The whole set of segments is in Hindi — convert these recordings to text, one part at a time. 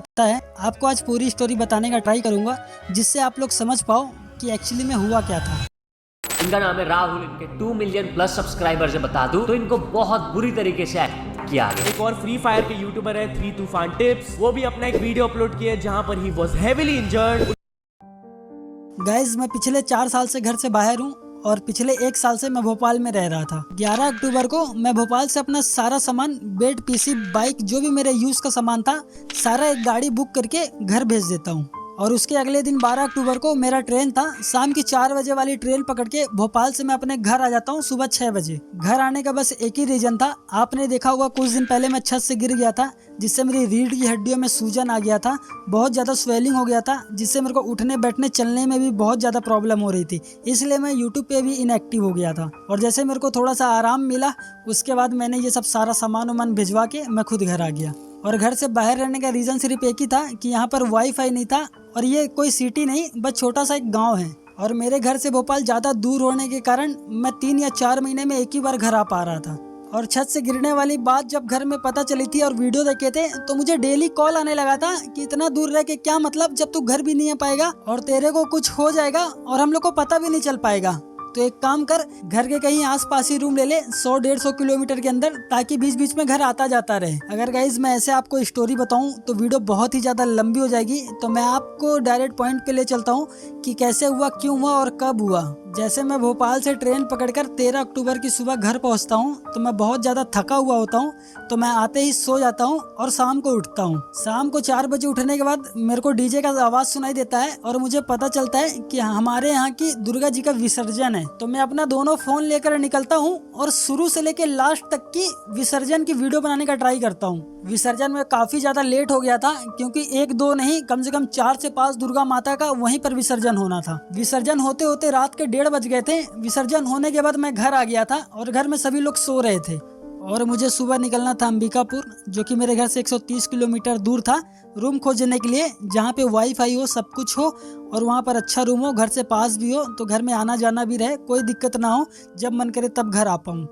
पता है, आपको आज पूरी स्टोरी बताने का ट्राई करूंगा जिससे आप लोग समझ पाओ कि एक्चुअली में हुआ क्या था। इनका नाम है राहुल। इनके 2 मिलियन प्लस सब्सक्राइबर से बता दूं तो इनको बहुत बुरी तरीके से एक्ट किया गया। एक और फ्री फायर के यूट्यूबर है 3 तूफान टिप्स, वो भी अपना एक वीडियो अपलोड किया जहां पर he was heavily injured. Guys, मैं पिछले 4 साल से घर से बाहर हूँ और पिछले 1 साल से मैं भोपाल में रह रहा था। 11 अक्टूबर को मैं भोपाल से अपना सारा सामान, बेड, पीसी, बाइक, जो भी मेरे यूज का सामान था, सारा एक गाड़ी बुक करके घर भेज देता हूँ। और उसके अगले दिन 12 अक्टूबर को मेरा ट्रेन था। शाम की 4 बजे वाली ट्रेन पकड़ के भोपाल से मैं अपने घर आ जाता हूँ सुबह 6 बजे। घर आने का बस एक ही रीजन था, आपने देखा होगा कुछ दिन पहले मैं छत से गिर गया था जिससे मेरी रीढ़ की हड्डियों में सूजन आ गया था, बहुत ज़्यादा स्वेलिंग हो गया था जिससे मेरे को उठने बैठने चलने में भी बहुत ज़्यादा प्रॉब्लम हो रही थी। इसलिए मैं यूट्यूब पे भी इनएक्टिव हो गया था। और जैसे मेरे को थोड़ा सा आराम मिला उसके बाद मैंने ये सब सारा सामान वामान भिजवा के मैं खुद घर आ गया। और घर से बाहर रहने का रीज़न सिर्फ एक ही था कि यहाँ पर वाईफाई नहीं था और ये कोई सिटी नहीं, बस छोटा सा एक गांव है। और मेरे घर से भोपाल ज़्यादा दूर होने के कारण मैं 3 या 4 महीने में एक ही बार घर आ पा रहा था। और छत से गिरने वाली बात जब घर में पता चली थी और वीडियो देखे थे तो मुझे डेली कॉल आने लगा था कि इतना दूर रह के क्या मतलब, जब तू घर भी नहीं आ पाएगा और तेरे को कुछ हो जाएगा और हम लोग को पता भी नहीं चल पाएगा। तो एक काम कर, घर के कहीं आसपास ही रूम ले ले 100-150 किलोमीटर के अंदर, ताकि बीच बीच में घर आता जाता रहे। अगर गाइज मैं ऐसे आपको स्टोरी बताऊं तो वीडियो बहुत ही ज़्यादा लंबी हो जाएगी, तो मैं आपको डायरेक्ट पॉइंट पे ले चलता हूं कि कैसे हुआ, क्यों हुआ और कब हुआ। जैसे मैं भोपाल से ट्रेन पकड़कर 13 अक्टूबर की सुबह घर पहुंचता हूं तो मैं बहुत ज़्यादा थका हुआ होता हूं, तो मैं आते ही सो जाता हूं और शाम को उठता हूं। शाम को 4 बजे उठने के बाद मेरे को डीजे का आवाज़ सुनाई देता है और मुझे पता चलता है कि हमारे यहाँ की दुर्गा जी का विसर्जन है। तो मैं अपना दोनों फोन लेकर निकलता हूँ और शुरू से लेकर लास्ट तक की विसर्जन की वीडियो बनाने का ट्राई करता हूँ। विसर्जन में काफी ज्यादा लेट हो गया था क्योंकि 1-2 नहीं, कम से कम 4 से 5 दुर्गा माता का वहीं पर विसर्जन होना था। विसर्जन होते होते रात के 1:30 बज गए थे। विसर्जन होने के बाद मैं घर आ गया था और घर में सभी लोग सो रहे थे और मुझे सुबह निकलना था अंबिकापुर, जो कि मेरे घर से 130 किलोमीटर दूर था, रूम खोजने के लिए जहाँ पे वाईफाई हो, सब कुछ हो और वहाँ पर अच्छा रूम हो, घर से पास भी हो, तो घर में आना जाना भी रहे, कोई दिक्कत ना हो, जब मन करे तब घर आ पाऊँ।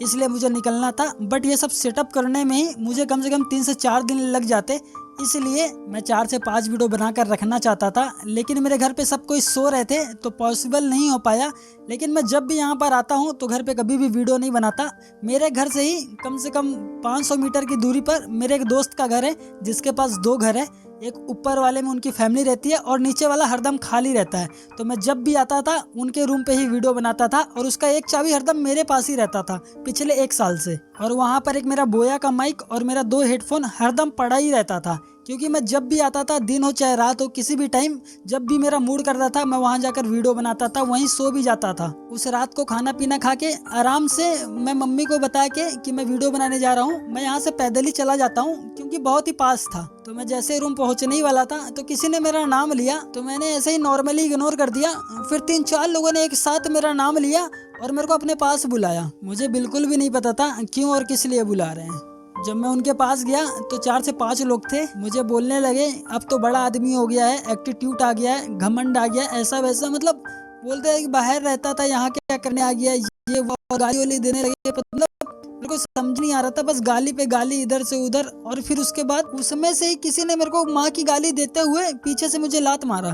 इसलिए मुझे निकलना था। बट ये सब सेटअप करने में ही मुझे कम से कम 3 से 4 दिन लग जाते, इसलिए मैं 4 से 5 वीडियो बनाकर रखना चाहता था। लेकिन मेरे घर पे सब कोई सो रहे थे तो पॉसिबल नहीं हो पाया। लेकिन मैं जब भी यहाँ पर आता हूँ तो घर पे कभी भी वीडियो नहीं बनाता। मेरे घर से ही कम से कम 500 मीटर की दूरी पर मेरे एक दोस्त का घर है जिसके पास 2 घर है। एक ऊपर वाले में उनकी फैमिली रहती है और नीचे वाला हरदम खाली रहता है। तो मैं जब भी आता था उनके रूम पे ही वीडियो बनाता था और उसका एक चाबी हरदम मेरे पास ही रहता था पिछले 1 साल से। और वहाँ पर एक मेरा बोया का माइक और मेरा 2 हेडफोन हरदम पड़ा ही रहता था, क्योंकि मैं जब भी आता था, दिन हो चाहे रात हो, किसी भी टाइम जब भी मेरा मूड करता था मैं वहाँ जाकर वीडियो बनाता था, वहीं सो भी जाता था। उस रात को खाना पीना खा के आराम से मैं मम्मी को बता के कि मैं वीडियो बनाने जा रहा हूँ, मैं यहाँ से पैदल ही चला जाता हूँ क्योंकि बहुत ही पास था। तो मैं जैसे रूम पहुँचने ही वाला था तो किसी ने मेरा नाम लिया, तो मैंने ऐसे ही नॉर्मली इग्नोर कर दिया। फिर 3-4 लोगों ने एक साथ मेरा नाम लिया और मेरे को अपने पास बुलाया। मुझे बिल्कुल भी नहीं पता था क्यों और किस लिए बुला रहे हैं। जब मैं उनके पास गया तो 4 से 5 लोग थे। मुझे बोलने लगे, अब तो बड़ा आदमी हो गया है, एटीट्यूड आ गया है, घमंड आ गया, ऐसा वैसा, मतलब बोलते हैं कि बाहर रहता था, यहाँ क्या करने आ गया, ये वो, गाली वाली देने लगे। मतलब मेरे को समझ नहीं आ रहा था, बस गाली पे गाली इधर से उधर। और फिर उसके बाद उसमें से ही किसी ने मेरे को माँ की गाली देते हुए पीछे से मुझे लात मारा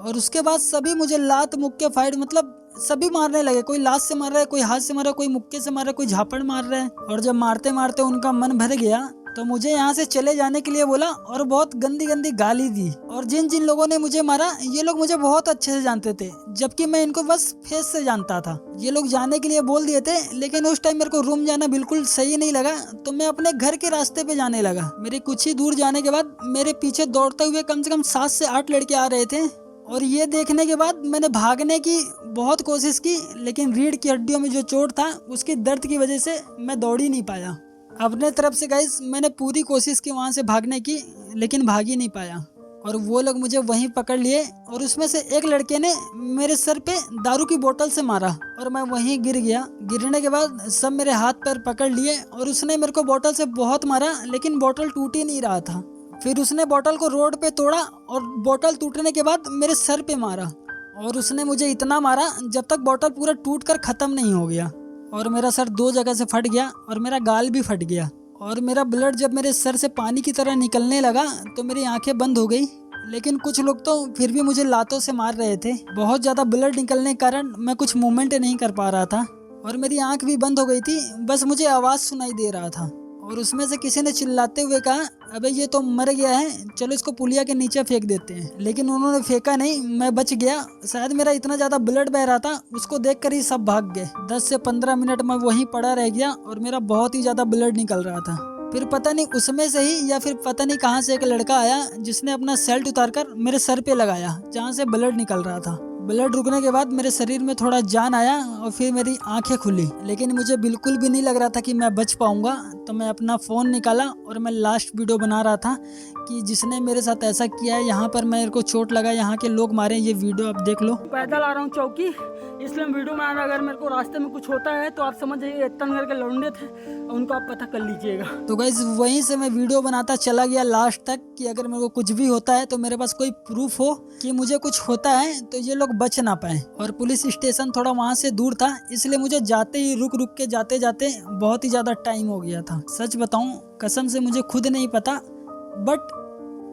और उसके बाद सभी मुझे लात मुक्के फाइट, मतलब सभी मारने लगे। कोई लात से मार रहा है, कोई हाथ से मार रहा है, कोई मुक्के से मार रहा है, कोई झापड़ मार रहा है। और जब मारते मारते उनका मन भर गया तो मुझे यहाँ से चले जाने के लिए बोला और बहुत गंदी गंदी गाली दी। और जिन जिन लोगों ने मुझे मारा ये लोग मुझे बहुत अच्छे से जानते थे, जबकि मैं इनको बस फेस से जानता था। ये लोग जाने के लिए बोल दिए थे, लेकिन उस टाइम मेरे को रूम जाना बिल्कुल सही नहीं लगा, तो मैं अपने घर के रास्ते पे जाने लगा। मेरे कुछ ही दूर जाने के बाद मेरे पीछे दौड़ते हुए कम से कम 7 से 8 लड़के आ रहे थे। और ये देखने के बाद मैंने भागने की बहुत कोशिश की, लेकिन रीढ़ की हड्डियों में जो चोट था उसकी दर्द की वजह से मैं दौड़ ही नहीं पाया। अपने तरफ से गाइस मैंने पूरी कोशिश की वहाँ से भागने की, लेकिन भाग ही नहीं पाया। और वो लोग मुझे वहीं पकड़ लिए और उसमें से एक लड़के ने मेरे सर पे दारू की बोतल से मारा और मैं वहीं गिर गया। गिरने के बाद सब मेरे हाथ पैर पकड़ लिए और उसने मेरे को बोतल से बहुत मारा, लेकिन बोतल टूट ही नहीं रहा था। फिर उसने बोतल को रोड पे तोड़ा और बोतल टूटने के बाद मेरे सर पे मारा और उसने मुझे इतना मारा जब तक बोतल पूरा टूट कर ख़त्म नहीं हो गया। और मेरा सर 2 जगह से फट गया और मेरा गाल भी फट गया। और मेरा ब्लड जब मेरे सर से पानी की तरह निकलने लगा तो मेरी आंखें बंद हो गई। लेकिन कुछ लोग तो फिर भी मुझे लातों से मार रहे थे। बहुत ज़्यादा ब्लड निकलने के कारण मैं कुछ मूवमेंट नहीं कर पा रहा था और मेरी आंख भी बंद हो गई थी। बस मुझे आवाज़ सुनाई दे रहा था और उसमें से किसी ने चिल्लाते हुए कहा, अबे ये तो मर गया है, चलो इसको पुलिया के नीचे फेंक देते हैं। लेकिन उन्होंने फेंका नहीं, मैं बच गया। शायद मेरा इतना ज़्यादा ब्लड बह रहा था, उसको देखकर ही सब भाग गए। 10 से 15 मिनट मैं वहीं पड़ा रह गया और मेरा बहुत ही ज़्यादा ब्लड निकल रहा था। फिर पता नहीं उसमें से ही या फिर पता नहीं कहाँ से एक लड़का आया जिसने अपना सेल्ट उतारकर मेरे सर पे लगाया जहाँ से ब्लड निकल रहा था। ब्लड रुकने के बाद मेरे शरीर में थोड़ा जान आया और फिर मेरी आंखें खुली। लेकिन मुझे बिल्कुल भी नहीं लग रहा था कि मैं बच पाऊंगा। तो मैं अपना फ़ोन निकाला और मैं लास्ट वीडियो बना रहा था कि जिसने मेरे साथ ऐसा किया है, यहाँ पर मेरे को चोट लगा, यहाँ के लोग मारे। ये वीडियो आप देख लो। पैदल आ रहा हूँ चौकी, इसलिए वीडियो में अगर मेरे को रास्ते में कुछ होता है तो आप समझ जाइए तंगनगर के लौंडे थे, उनको आप पता कर लीजिएगा। तो गाइस वहीं से मैं वीडियो बनाता चला गया लास्ट तक कि अगर मेरे को कुछ भी होता है तो मेरे पास कोई प्रूफ हो कि मुझे कुछ होता है तो ये लोग बच ना पाए। और पुलिस स्टेशन थोड़ा वहाँ से दूर था, इसलिए मुझे जाते ही रुक रुक के जाते जाते बहुत ही ज़्यादा टाइम हो गया था। सच बताऊँ, कसम से मुझे खुद नहीं पता। बट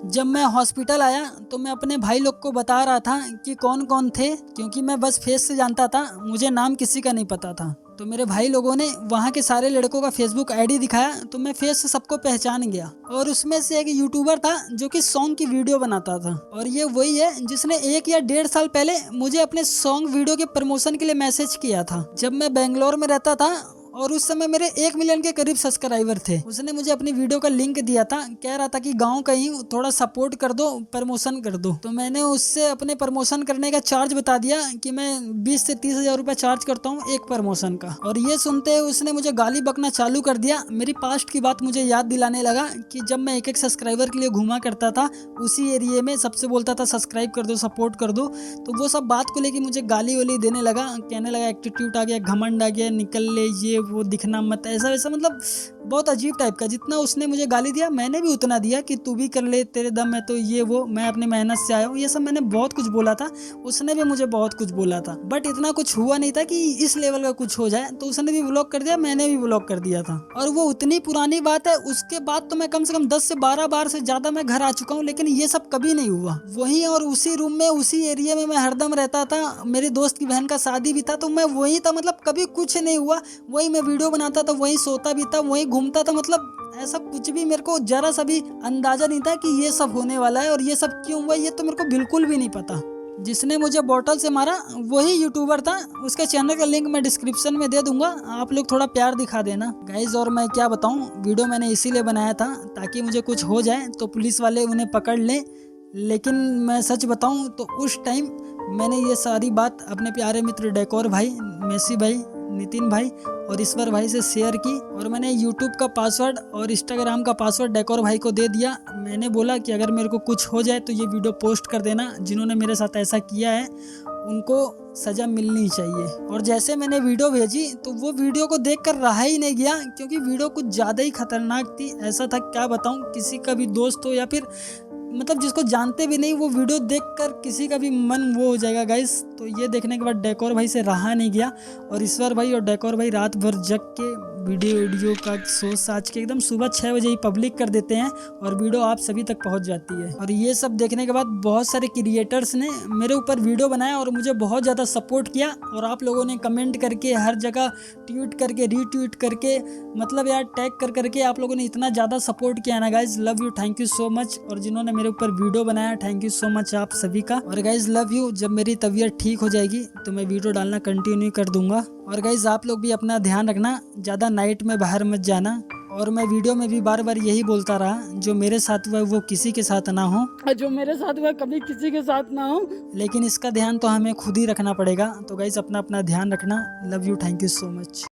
जब मैं हॉस्पिटल आया तो मैं अपने भाई लोग को बता रहा था कि कौन कौन थे, क्योंकि मैं बस फेस से जानता था, मुझे नाम किसी का नहीं पता था। तो मेरे भाई लोगों ने वहाँ के सारे लड़कों का फेसबुक आईडी दिखाया तो मैं फेस से सबको पहचान गया। और उसमें से एक यूट्यूबर था जो कि सॉन्ग की वीडियो बनाता था और ये वही है जिसने 1 या 1.5 साल पहले मुझे अपने सॉन्ग वीडियो के प्रमोशन के लिए मैसेज किया था जब मैं बेंगलोर में रहता था और उस समय मेरे 1 मिलियन के करीब सब्सक्राइबर थे। उसने मुझे अपनी वीडियो का लिंक दिया था, कह रहा था कि गांव का ही थोड़ा सपोर्ट कर दो, प्रमोशन कर दो। तो मैंने उससे अपने प्रमोशन करने का चार्ज बता दिया कि मैं 20 से 30 हज़ार रुपये चार्ज करता हूँ एक प्रमोशन का। और ये सुनते उसने मुझे गाली बकना चालू कर दिया। मेरी पास्ट की बात मुझे याद दिलाने लगा कि जब मैं एक सब्सक्राइबर के लिए घूमा करता था उसी एरिया में, सबसे बोलता था सब्सक्राइब कर दो, सपोर्ट कर दो। तो वो सब बात को लेकर मुझे गाली वाली देने लगा, कहने लगा एटीट्यूड आ गया, घमंड आ गया, निकल ले, ये वो, दिखना मत, ऐसा वैसा, मतलब बहुत अजीब टाइप का। जितना उसने मुझे गाली दिया मैंने भी उतना दिया कि तू भी कर ले, तेरे दम है तो ये वो, मैं अपनी मेहनत से आया हूँ, ये सब मैंने बहुत कुछ बोला था। उसने भी मुझे बहुत कुछ बोला था बट इतना कुछ हुआ नहीं था कि इस लेवल का कुछ हो जाए। तो उसने भी ब्लॉक कर दिया, मैंने भी ब्लॉक कर दिया था। और वो उतनी पुरानी बात है, उसके बाद तो मैं कम से कम 10 से 12 बार से ज्यादा मैं घर आ चुका हूँ, लेकिन ये सब कभी नहीं हुआ। वहीं और उसी रूम में उसी एरिया में मैं हरदम रहता था। मेरी दोस्त की बहन का शादी भी था तो मैं वहीं था, मतलब कभी कुछ नहीं हुआ। वहीं मैं वीडियो बनाता था, वहीं सोता भी था, वहीं घूमता था। मतलब ऐसा कुछ भी मेरे को जरा सा भी अंदाजा नहीं था कि ये सब होने वाला है और ये सब क्यों हुआ, ये तो मेरे को बिल्कुल भी नहीं पता। जिसने मुझे बोतल से मारा वही यूट्यूबर था। उसके चैनल का लिंक मैं डिस्क्रिप्शन में दे दूंगा, आप लोग थोड़ा प्यार दिखा देना गाइज। और मैं क्या बताऊं, वीडियो मैंने इसीलिए बनाया था ताकि मुझे कुछ हो जाए तो पुलिस वाले उन्हें पकड़ लें। लेकिन मैं सच बताऊं तो उस टाइम मैंने ये सारी बात अपने प्यारे मित्र डेकोर भाई, मेसी भाई, नितिन भाई और ईश्वर भाई से शेयर की। और मैंने यूट्यूब का पासवर्ड और इंस्टाग्राम का पासवर्ड डेकोर भाई को दे दिया। मैंने बोला कि अगर मेरे को कुछ हो जाए तो ये वीडियो पोस्ट कर देना, जिन्होंने मेरे साथ ऐसा किया है उनको सज़ा मिलनी चाहिए। और जैसे मैंने वीडियो भेजी तो वो वीडियो को देखकर रहा ही नहीं गया, क्योंकि वीडियो कुछ ज़्यादा ही खतरनाक थी। ऐसा था, क्या बताऊँ, किसी का भी दोस्त हो या फिर मतलब जिसको जानते भी नहीं, वो वीडियो देखकर किसी का भी मन वो हो जाएगा गाइस। तो ये देखने के बाद डेकोर भाई से रहा नहीं गया और ईश्वर भाई और डेकोर भाई रात भर जग के वीडियो का सोच साच के एकदम सुबह 6 बजे ही पब्लिक कर देते हैं और वीडियो आप सभी तक पहुंच जाती है। और ये सब देखने के बाद बहुत सारे क्रिएटर्स ने मेरे ऊपर वीडियो बनाया और मुझे बहुत ज़्यादा सपोर्ट किया। और आप लोगों ने कमेंट करके, हर जगह ट्वीट करके, रीट्वीट करके, मतलब यार टैग कर करके आप लोगों ने इतना ज़्यादा सपोर्ट किया ना guys, love you, thank you so much. और जिन्होंने मेरे ऊपर वीडियो बनाया, थैंक यू सो मच आप सभी का। और गाइज लव यू। जब मेरी तबीयत ठीक हो जाएगी तो मैं वीडियो डालना कंटिन्यू कर दूंगा। और गाइज आप लोग भी अपना ध्यान रखना, ज़्यादा नाइट में बाहर मत जाना। और मैं वीडियो में भी बार बार यही बोलता रहा, जो मेरे साथ हुआ वो किसी के साथ ना हो, जो मेरे साथ हुआ कभी किसी के साथ ना हो। लेकिन इसका ध्यान तो हमें खुद ही रखना पड़ेगा। तो गाइज अपना ध्यान रखना। Love you, thank you so much.